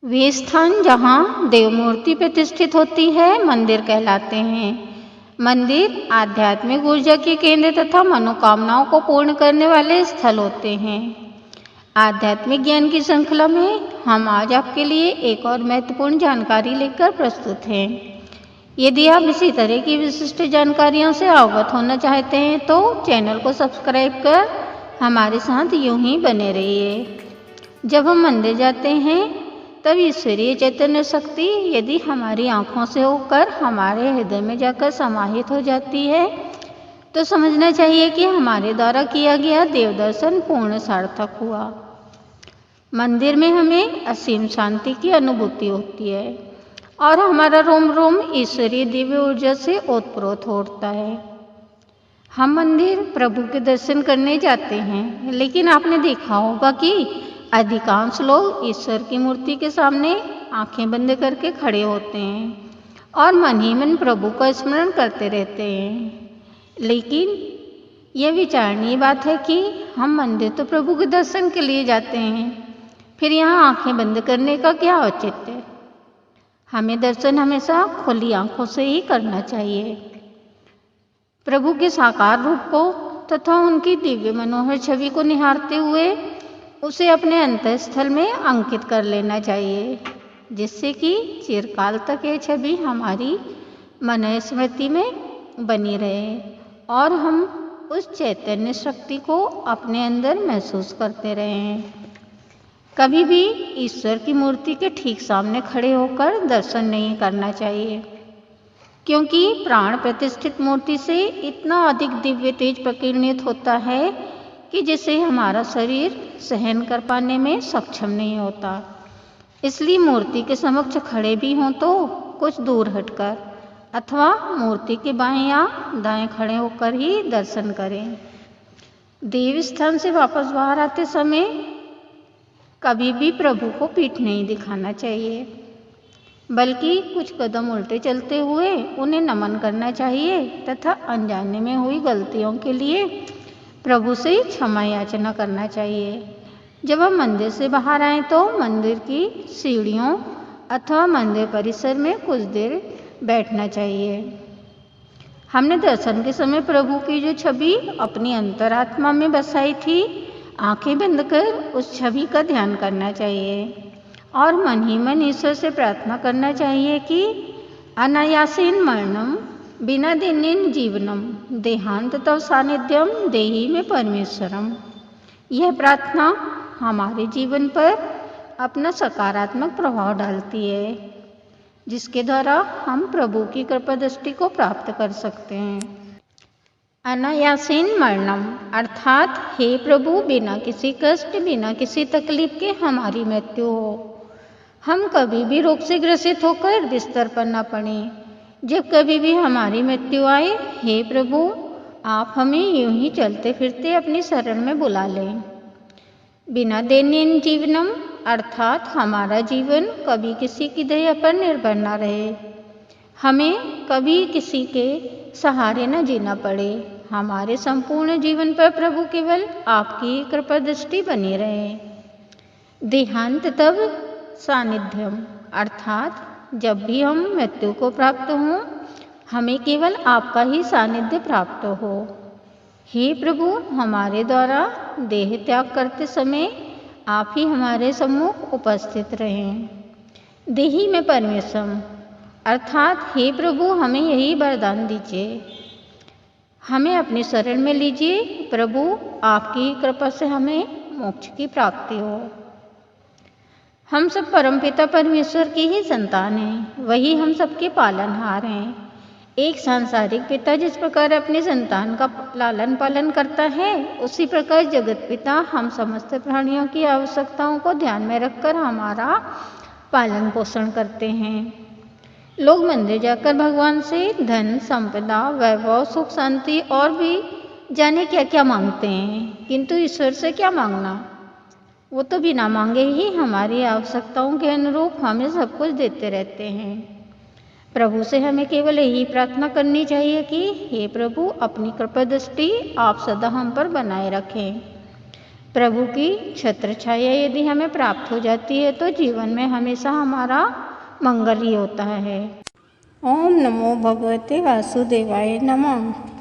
वे स्थान जहाँ देव मूर्ति प्रतिष्ठित होती है मंदिर कहलाते हैं। मंदिर आध्यात्मिक ऊर्जा के केंद्र तथा मनोकामनाओं को पूर्ण करने वाले स्थल होते हैं। आध्यात्मिक ज्ञान की श्रृंखला में हम आज आपके लिए एक और महत्वपूर्ण जानकारी लेकर प्रस्तुत हैं। यदि आप इसी तरह की विशिष्ट जानकारियों से अवगत होना चाहते हैं तो चैनल को सब्सक्राइब कर हमारे साथ यूं ही बने रहिए। जब हम मंदिर जाते हैं तब ईश्वरीय चैतन्य शक्ति यदि हमारी आँखों से होकर हमारे हृदय में जाकर समाहित हो जाती है तो समझना चाहिए कि हमारे द्वारा किया गया देव दर्शन पूर्ण सार्थक हुआ। मंदिर में हमें असीम शांति की अनुभूति होती है और हमारा रोम रोम ईश्वरीय दिव्य ऊर्जा से ओतप्रोत होता है। हम मंदिर प्रभु के दर्शन करने जाते हैं, लेकिन आपने देखा होगा कि अधिकांश लोग ईश्वर की मूर्ति के सामने आंखें बंद करके खड़े होते हैं और मन ही मन प्रभु का स्मरण करते रहते हैं। लेकिन यह विचारणीय बात है कि हम मंदिर तो प्रभु के दर्शन के लिए जाते हैं, फिर यहाँ आंखें बंद करने का क्या औचित्य है? हमें दर्शन हमेशा खुली आंखों से ही करना चाहिए। प्रभु के साकार रूप को तथा उनकी दिव्य मनोहर छवि को निहारते हुए उसे अपने अंतःस्थल में अंकित कर लेना चाहिए, जिससे कि चिरकाल तक यह छवि हमारी मन स्मृति में बनी रहे और हम उस चैतन्य शक्ति को अपने अंदर महसूस करते रहें। कभी भी ईश्वर की मूर्ति के ठीक सामने खड़े होकर दर्शन नहीं करना चाहिए, क्योंकि प्राण प्रतिष्ठित मूर्ति से इतना अधिक दिव्य तेज प्रकीर्णित होता है कि जिसे हमारा शरीर सहन कर पाने में सक्षम नहीं होता। इसलिए मूर्ति के समक्ष खड़े भी हों तो कुछ दूर हटकर अथवा मूर्ति के बाएं या दाएं खड़े होकर ही दर्शन करें। देव स्थान से वापस बाहर आते समय कभी भी प्रभु को पीठ नहीं दिखाना चाहिए, बल्कि कुछ कदम उल्टे चलते हुए उन्हें नमन करना चाहिए तथा अनजाने में हुई गलतियों के लिए प्रभु से क्षमा याचना करना चाहिए। जब हम मंदिर से बाहर आए तो मंदिर की सीढ़ियों अथवा मंदिर परिसर में कुछ देर बैठना चाहिए। हमने दर्शन के समय प्रभु की जो छवि अपनी अंतरात्मा में बसाई थी, आंखें बंद कर उस छवि का ध्यान करना चाहिए और मन ही मन ईश्वर से प्रार्थना करना चाहिए कि अनायासेन मरणम बिना देनेन जीवनम देहांत तव सानिध्यम देहि में परमेश्वरम। यह प्रार्थना हमारे जीवन पर अपना सकारात्मक प्रभाव डालती है, जिसके द्वारा हम प्रभु की कृपा दृष्टि को प्राप्त कर सकते हैं। अनायासेन मरणम अर्थात हे प्रभु, बिना किसी कष्ट बिना किसी तकलीफ के हमारी मृत्यु हो, हम कभी भी रोग से ग्रसित होकर बिस्तर पर न पड़े। जब कभी भी हमारी मृत्यु आए, हे प्रभु, आप हमें यूं ही चलते फिरते अपनी शरण में बुला लें। बिना देनेन जीवनम अर्थात हमारा जीवन कभी किसी की दया पर निर्भर न रहे, हमें कभी किसी के सहारे न जीना पड़े। हमारे संपूर्ण जीवन पर प्रभु केवल आपकी कृपा दृष्टि बनी रहे। देहांत तब सानिध्यम अर्थात जब भी हम मृत्यु को प्राप्त हों, हमें केवल आपका ही सानिध्य प्राप्त हो। हे प्रभु, हमारे द्वारा देह त्याग करते समय आप ही हमारे सम्मुख उपस्थित रहें। देहि में परमेश्वरम अर्थात हे प्रभु, हमें यही वरदान दीजिए, हमें अपनी शरण में लीजिए। प्रभु, आपकी कृपा से हमें मोक्ष की प्राप्ति हो। हम सब परमपिता परमेश्वर की ही संतान हैं, वही हम सबके पालनहार हैं। एक सांसारिक पिता जिस प्रकार अपने संतान का लालन पालन करता है, उसी प्रकार जगत पिता हम समस्त प्राणियों की आवश्यकताओं को ध्यान में रखकर हमारा पालन पोषण करते हैं। लोग मंदिर जाकर भगवान से धन संपदा वैभव सुख शांति और भी जाने क्या क्या मांगते हैं, किंतु ईश्वर से क्या मांगना? वो तो बिना मांगे ही हमारी आवश्यकताओं के अनुरूप हमें सब कुछ देते रहते हैं। प्रभु से हमें केवल यही प्रार्थना करनी चाहिए कि हे प्रभु, अपनी कृपा दृष्टि आप सदा हम पर बनाए रखें। प्रभु की छत्र छाया यदि हमें प्राप्त हो जाती है तो जीवन में हमेशा हमारा मंगल ही होता है। ओम नमो भगवते वासुदेवाय नमः।